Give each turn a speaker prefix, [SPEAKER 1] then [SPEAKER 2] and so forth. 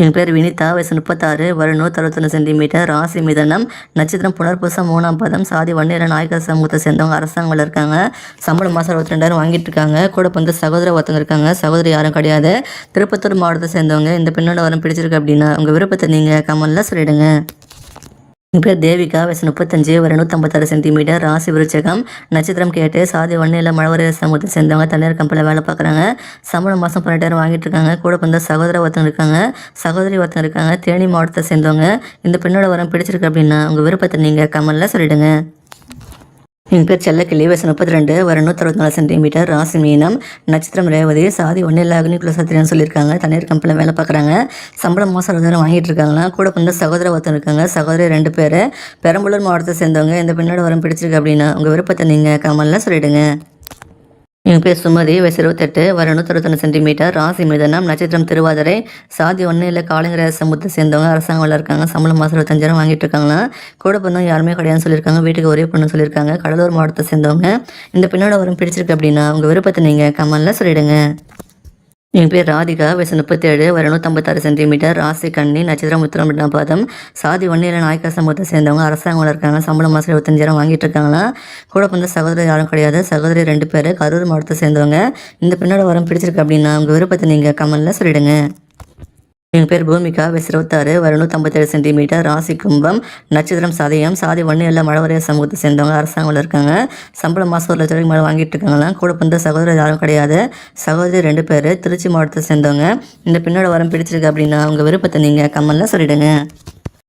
[SPEAKER 1] என் பேர் வினிதா, வயசு 36, வருடம் 161 சென்டிமீட்டர், ராசி மிதனம், நட்சத்திரம் புனர்பூசம், 3ஆம் பாதம், சாதி வன்னியர நாயக்கர் சமூகத்தை சேர்ந்தவங்க, அரசாங்கத்தில் இருக்காங்க. சம்பளம் மாதம் 62,000 வாங்கிட்டு இருக்காங்க. கூட வந்து சகோதர ஒருத்தவங்க இருக்காங்க. சகோதரி யாரும் கிடையாது. திருப்பத்தூர் மாவட்டத்தை சேர்ந்தவங்க. இந்த பெண்ணோட வரம் பிடிச்சிருக்கு அப்படின்னா உங்கள் விருப்பத்தை நீங்கள் கமெண்ட்ல சொல்லிடுங்க. என் பேர் தேவிகா, வயசு 35, வருடம் 156 சென்டிமீட்டர், ராசி விருச்சகம், நட்சத்திரம் கேட்டு, சாதி வன்னியில் மழவரையர் சமூகத்தை சேர்ந்தவங்க, தனியார் கம்பெனியில் வேலை பார்க்குறாங்க. சம்பளம் மாதம் 18,000 வாங்கிட்டு இருக்காங்க. கூட வந்து சகோதர ஒருத்தவங்க இருக்காங்க. சகோதரி ஒருத்தவங்க இருக்காங்க. தேனி மாவட்டத்தை சேர்ந்தவங்க. இந்த பெண்ணோட வரம் பிடிச்சிருக்கு அப்படின்னா உங்கள் விருப்பத்தை நீங்கள் கமெண்ட்ல சொல்லிடுங்க. என் பேர் செல்லக்கிளி, வயசு 32, வருடம் 164 சென்டிமீட்டர், ராசி மீனம், நட்சத்திரம் ரேவதி, சாதி ஒன்றில் அக்னி குலசத்திரின்னு சொல்லியிருக்காங்க. தனியார் கம்பெனியில் வேலை பார்க்குறாங்க. சம்பளம் மாதம் 60,000 வாங்கிட்டு இருக்காங்களா. கூட வந்து சகோதர ஒருத்தர் இருக்காங்க. சகோதரி 2 பேர். பெரம்பலூர் மாவட்டத்தை சேர்ந்தவங்க. இந்த பெண்ணோட வரம் பிடிச்சிருக்கு அப்படின்னா உங்கள் விருப்பத்தை நீங்கள் கமெண்ட்ல சொல்லிடுங்க. என் பேர் சுமதி, வயசு 28, வருடம் 161 சென்டிமீட்டர், ராசி மிதனம், நட்சத்திரம் திருவாதிரை, சாதி ஒன்றில் காளிங்கர சமூகத்தை சேர்ந்தவங்க, அரசாங்கத்தில் இருக்காங்க. சம்பளம் மாதம் 25,000 வாங்கிட்டு இருக்காங்களா. கூட பிறந்தவங்க யாருமே கிடையாதுன்னு சொல்லியிருக்காங்க. வீட்டுக்கு ஒரே பொண்ணு சொல்லியிருக்காங்க. கடலூர் மாவட்டத்தை சேர்ந்தவங்க. இந்த பெண்ணோட வரம் பிடிச்சிருக்கு அப்படின்னா உங்கள் விருப்பத்தை நீங்கள் கமெண்ட்ல சொல்லிடுங்க. என் பேர் ராதிகா, வயசு 37, வருடம் 156 சென்டிமீட்டர், ராசி கன்னி, நட்சத்திரம் உத்திரம் 2ஆம் பாதம், சாதி வன்னியில் நாயக்கர் சமூகத்தை சேர்ந்தவங்க, அரசாங்கத்தில் இருக்காங்க. சம்பளம் மாதம் 25,000 வாங்கிட்டு இருக்காங்களா. கூட வந்து சகோதரி யாரும் கிடையாது. சகோதரி 2 பேர். கரூர் மாவட்டத்தை சேர்ந்தவங்க. இந்த பெண்ணோட வரம் பிடிச்சிருக்கு அப்படின்னா உங்கள் விருப்பத்தை நீங்கள் கமெண்ட்ல சொல்லிடுங்க. என் பேர் பூமிகா, வயசு 26, வருடம் 157 சென்டிமீட்டர், ராசி கும்பம், நட்சத்திரம் சதயம், சாதி வன்னியில் மழவரையர் சமூகத்தை சேர்ந்தவங்க, அரசாங்கத்தில் இருக்காங்க. சம்பளம் மாதம் 1 லட்சம் மேலே வாங்கிட்டு இருக்காங்களா. கூட வந்து சகோதரர் யாரும் கிடையாது. சகோதரி 2 பேர். திருச்சி மாவட்டத்தை சேர்ந்தவங்க. இந்த பெண்ணோட வரம் பிடிச்சிருக்கு அப்படின்னா உங்கள் விருப்பத்தை நீங்கள் கமெண்ட்ல சொல்லிடுங்க.